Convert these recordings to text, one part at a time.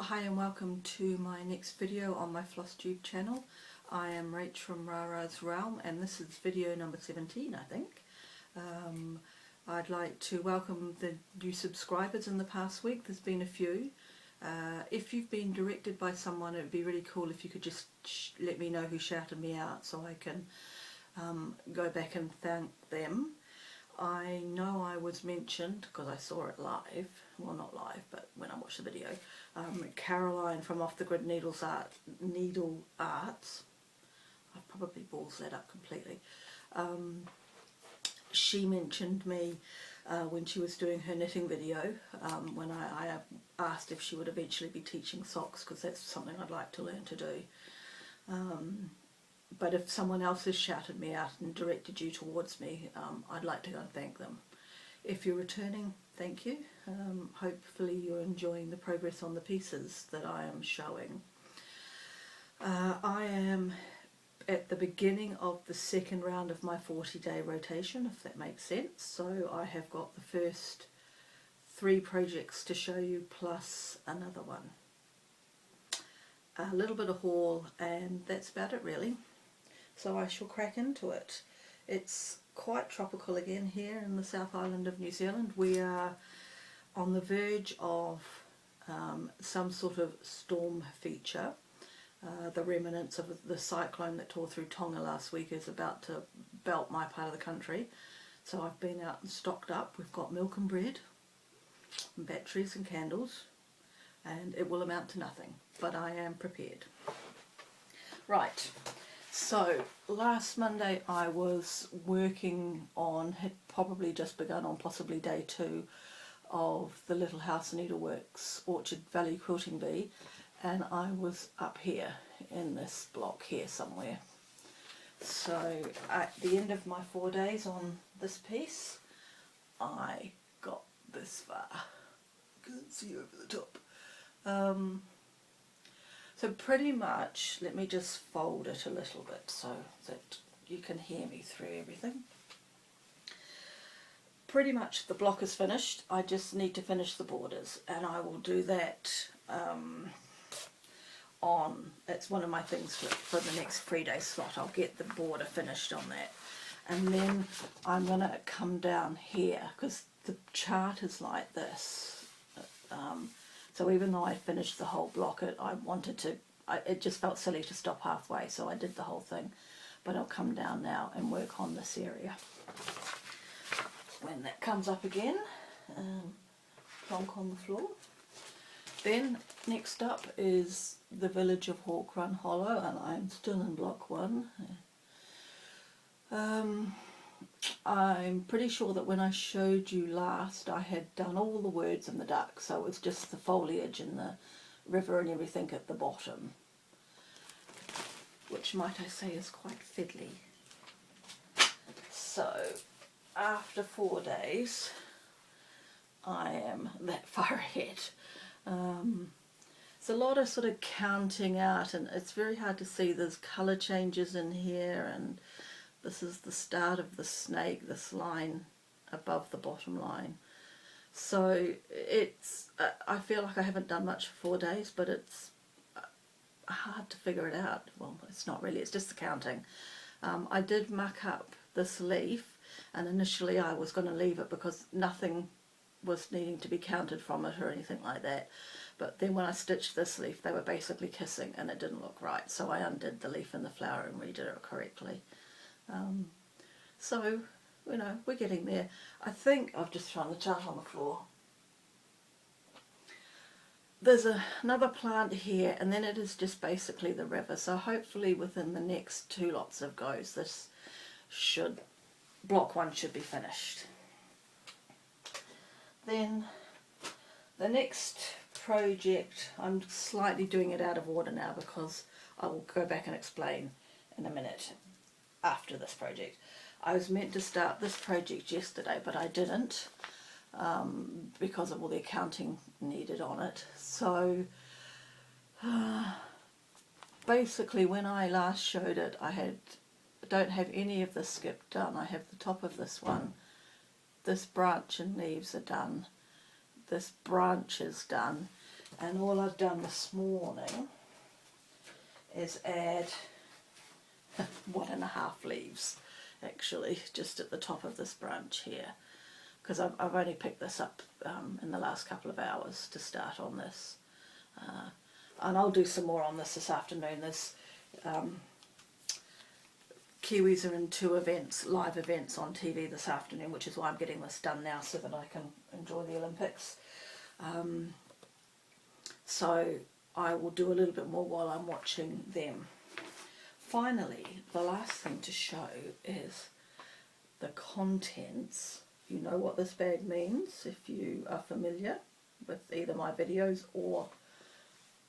Hi and welcome to my next video on my FlossTube channel. I am Rach from Rara's Realm and this is video number 17, I think. I'd like to welcome the new subscribers in the past week. There's been a few. If you've been directed by someone, it would be really cool if you could just let me know who shouted me out so I can go back and thank them. I know I was mentioned, because I saw it live, well not live, but when I watched the video, Caroline from Off the Grid Needle Arts, I've probably ballsed that up completely, she mentioned me when she was doing her knitting video, when I asked if she would eventually be teaching socks, because that's something I'd like to learn to do. But if someone else has shouted me out and directed you towards me, I'd like to go and thank them. If you're returning, thank you. Hopefully you're enjoying the progress on the pieces that I am showing. I am at the beginning of the second round of my 40-day rotation, if that makes sense. So I have got the first 3 projects to show you plus another one. A little bit of haul and that's about it really. So I shall crack into it. It's quite tropical again here in the South Island of New Zealand. We are on the verge of some sort of storm feature. The remnants of the cyclone that tore through Tonga last week is about to belt my part of the country. So I've been out and stocked up. We've got milk and bread, and batteries and candles, and it will amount to nothing, but I am prepared. Right. So last Monday I was working on, had probably just begun on possibly day 2 of the Little House Needleworks Orchard Valley Quilting Bee, and I was up here in this block here somewhere. So at the end of my 4 days on this piece I got this far. You can see over the top. So pretty much, let me just fold it a little bit so that you can hear me through everything. Pretty much the block is finished. I just need to finish the borders and I will do that it's one of my things for the next 3-day slot. I'll get the border finished on that. And then I'm going to come down here because the chart is like this. So even though I finished the whole block, it just felt silly to stop halfway, so I did the whole thing. But I'll come down now and work on this area. When that comes up again, plonk on the floor. Then next up is the village of Hawk Run Hollow, and I'm still in block 1. I'm pretty sure that when I showed you last I had done all the words and the duck, so it was just the foliage and the river and everything at the bottom, which might I say is quite fiddly. So after 4 days I am that far ahead. It's a lot of sort of counting out and it's very hard to see. There's colour changes in here, and this is the start of the snake, this line above the bottom line. So it's, I feel like I haven't done much for 4 days, but it's hard to figure it out. Well, it's not really, it's just the counting. I did muck up this leaf, and initially I was going to leave it because nothing was needing to be counted from it or anything like that. But then when I stitched this leaf, they were basically kissing and it didn't look right. So I undid the leaf and the flower and redid it correctly. So, you know, we're getting there. I think I've just thrown the chart on the floor. There's another plant here, and then it is just basically the river. So hopefully within the next 2 lots of goes, this block 1 should be finished. Then the next project, I'm slightly doing it out of order now because I will go back and explain in a minute. After this project, I was meant to start this project yesterday, but I didn't because of all the accounting needed on it. So basically when I last showed it, I don't have any of this skip done. I have the top of this one, this branch and leaves are done, this branch is done, And all I've done this morning is add 1.5 leaves, actually, just at the top of this branch here, because I've only picked this up in the last couple of hours to start on this. And I'll do some more on this afternoon. There's Kiwis are in 2 events, live events on TV this afternoon, which is why I'm getting this done now so that I can enjoy the Olympics. So I will do a little bit more while I'm watching them. Finally, the last thing to show is the contents. You know what this bag means if you are familiar with either my videos or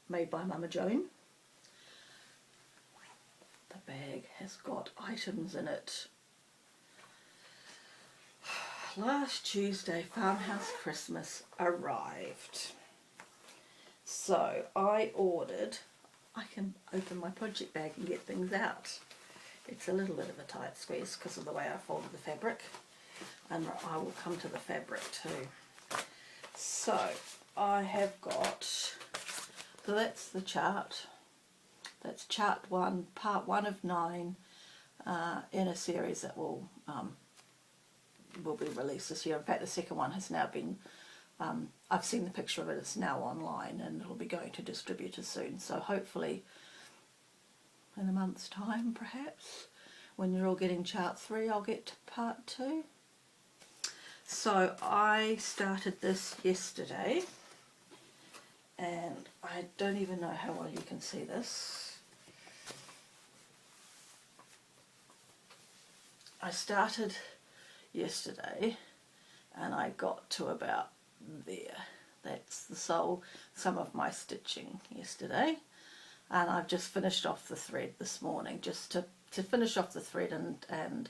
Made by Mama Joan. The bag has got items in it. Last Tuesday, Farmhouse Christmas arrived. So I ordered, I can open my project bag and get things out. It's a little bit of a tight squeeze because of the way I folded the fabric, and I will come to the fabric too. So I have got, so that's the chart. That's chart 1, part 1 of 9 in a series that will be released this year. In fact, the second one has now been, I've seen the picture of it, it's now online and it'll be going to distributors soon. So hopefully in a month's time perhaps, when you're all getting chart 3, I'll get to part 2. So I started this yesterday, and I don't even know how well you can see this. I started yesterday and I got to about there. That's the sole, some of my stitching yesterday, and I've just finished off the thread this morning, just to finish off the thread and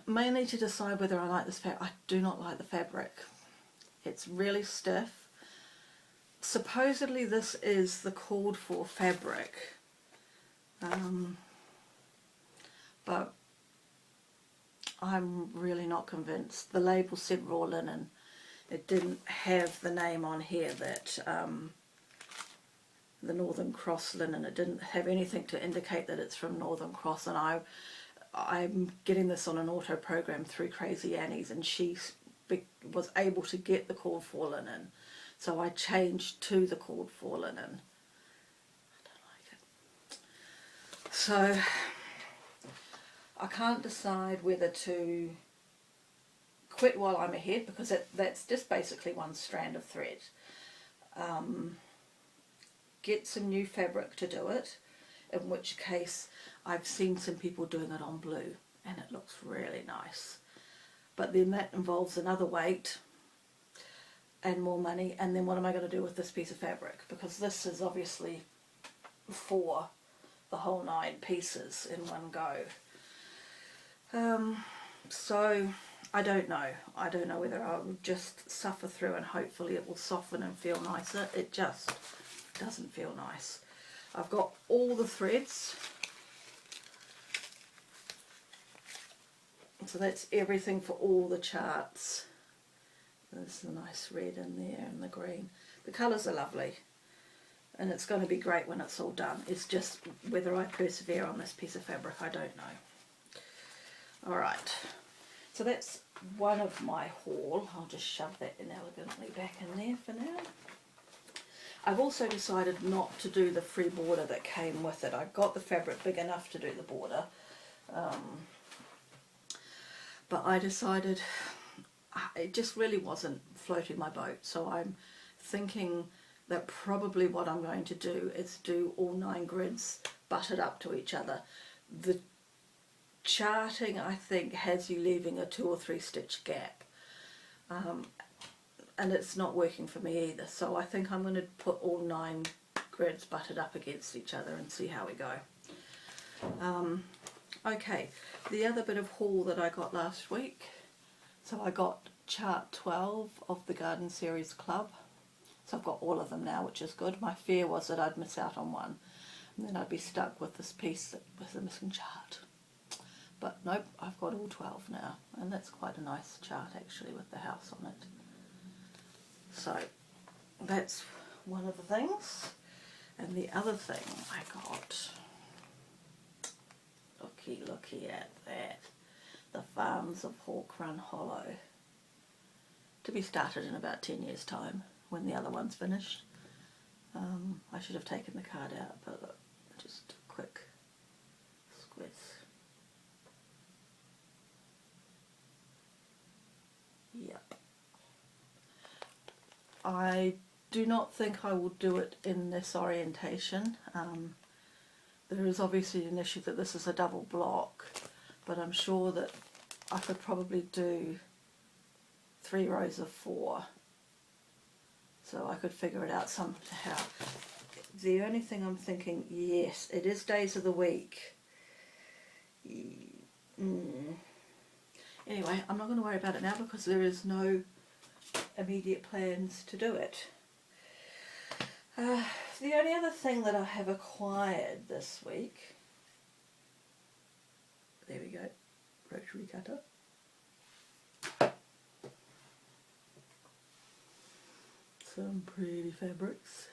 mainly to decide whether I like this fabric. I do not like the fabric. It's really stiff. Supposedly this is the called for fabric, but I'm really not convinced. The label said raw linen. It didn't have the name on here that the Northern Cross linen. It didn't have anything to indicate that it's from Northern Cross, and I'm getting this on an auto program through Crazy Annie's, and she was able to get the called for linen, so I changed to the called for linen. I don't like it. So I can't decide whether to quit while I'm ahead, because that's just basically one strand of thread. Get some new fabric to do it, in which case I've seen some people doing it on blue and it looks really nice. But then that involves another weight and more money, and then what am I going to do with this piece of fabric? Because this is obviously for the whole 9 pieces in one go. So I don't know. I don't know whether I'll just suffer through and hopefully it will soften and feel nicer. It just doesn't feel nice. I've got all the threads. So that's everything for all the charts. There's the nice red in there and the green. The colours are lovely, and it's going to be great when it's all done. It's just whether I persevere on this piece of fabric, I don't know. Alright, so that's one of my haul. I'll just shove that inelegantly back in there for now. I've also decided not to do the free border that came with it. I got the fabric big enough to do the border, but I decided it just really wasn't floating my boat, so I'm thinking that probably what I'm going to do is do all 9 grids butted up to each other. The charting, I think, has you leaving a 2 or 3 stitch gap, and it's not working for me either, so I think I'm going to put all 9 grids butted up against each other and see how we go. Okay, the other bit of haul that I got last week, so I got chart 12 of the Garden Series Club, so I've got all of them now, which is good. My fear was that I'd miss out on one and then I'd be stuck with this piece with the missing chart, but nope, I've got all 12 now, and that's quite a nice chart actually with the house on it. So that's one of the things. And the other thing I got, looky at that, the Farms of Hawk Run Hollow, to be started in about 10 years time when the other one's finished. I should have taken the card out, but look, just a quick squiz. Yep. I do not think I will do it in this orientation. There is obviously an issue that this is a double block, but I'm sure that I could probably do 3 rows of 4. So I could figure it out somehow. The only thing I'm thinking, yes, it is days of the week. Anyway, I'm not going to worry about it now because there is no immediate plans to do it. The only other thing that I have acquired this week, there we go, rotary cutter. Some pretty fabrics.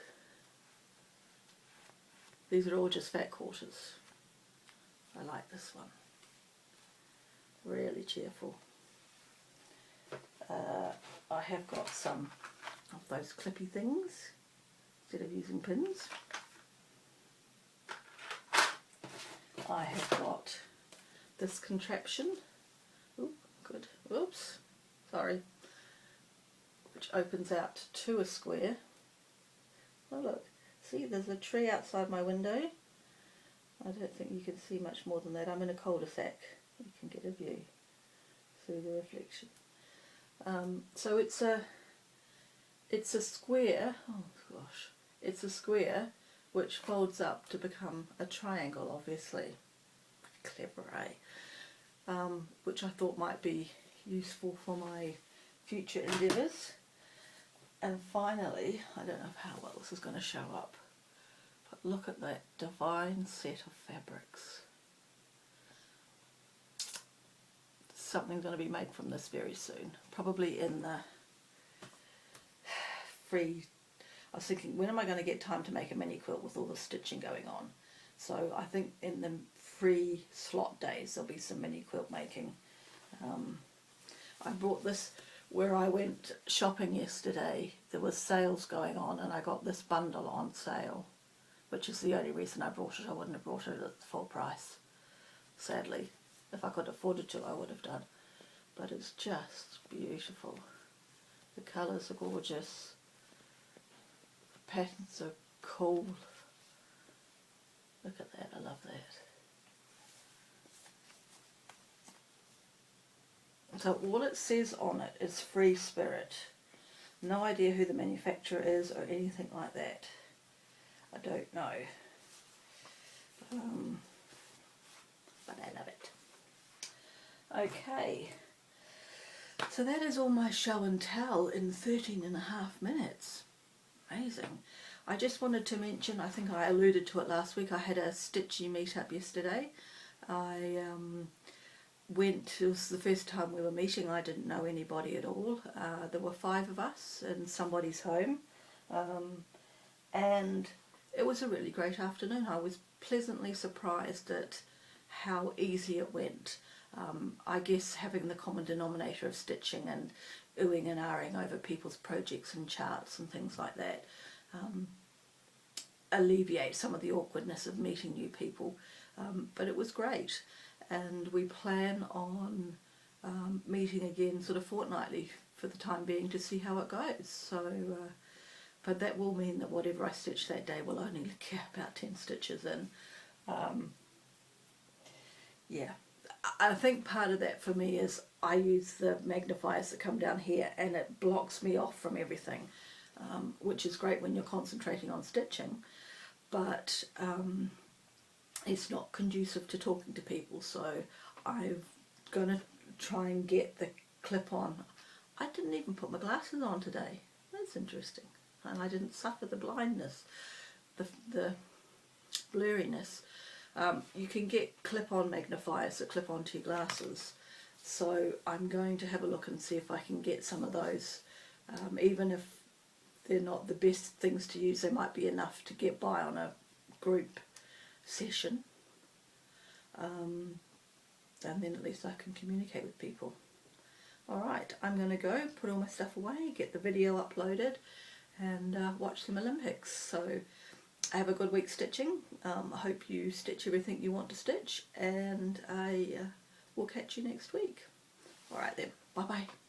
These are all just fat quarters. I like this one. Really cheerful. I have got some of those clippy things instead of using pins. I have got this contraption. Ooh, good. Oops, sorry. Which opens out to a square. Oh look, see there's a tree outside my window. I don't think you can see much more than that. I'm in a cul-de-sac. You can get a view through the reflection. So it's a square. Oh gosh, it's a square which folds up to become a triangle. Obviously, clever, eh? Which I thought might be useful for my future endeavours. And finally, I don't know how well this is going to show up, but look at that divine set of fabrics. Something's going to be made from this very soon, probably in the free. I was thinking, when am I going to get time to make a mini quilt with all the stitching going on? So I think in the free slot days there'll be some mini quilt making. I brought this where I went shopping yesterday. There was sales going on and I got this bundle on sale, which is the only reason I brought it. I wouldn't have brought it at the full price, sadly. If I could afford it to, I would have done. But it's just beautiful. The colours are gorgeous. The patterns are cool. Look at that, I love that. So all it says on it is Free Spirit. No idea who the manufacturer is or anything like that. I don't know. But I love it. Okay. So that is all my show and tell in 13.5 minutes. Amazing. I just wanted to mention, I think I alluded to it last week, I had a stitchy meetup yesterday. I went, it was the first time we were meeting, I didn't know anybody at all. There were 5 of us in somebody's home, and it was a really great afternoon. I was pleasantly surprised at how easy it went. I guess having the common denominator of stitching and oohing and ahhing over people's projects and charts and things like that alleviate some of the awkwardness of meeting new people, but it was great. And we plan on meeting again sort of fortnightly for the time being to see how it goes. So, but that will mean that whatever I stitch that day will only get about 10 stitches in. Yeah, I think part of that for me is I use the magnifiers that come down here and it blocks me off from everything, which is great when you're concentrating on stitching, but it's not conducive to talking to people. So I'm going to try and get the clip on. I didn't even put my glasses on today. That's interesting. And I didn't suffer the blindness, the blurriness. You can get clip-on magnifiers that clip onto your glasses, so I'm going to have a look and see if I can get some of those, even if they're not the best things to use. They might be enough to get by on a group session, and then at least I can communicate with people. Alright, I'm going to go put all my stuff away, get the video uploaded, and watch some Olympics. So have a good week stitching. I hope you stitch everything you want to stitch, and I will catch you next week. Alright then, bye bye.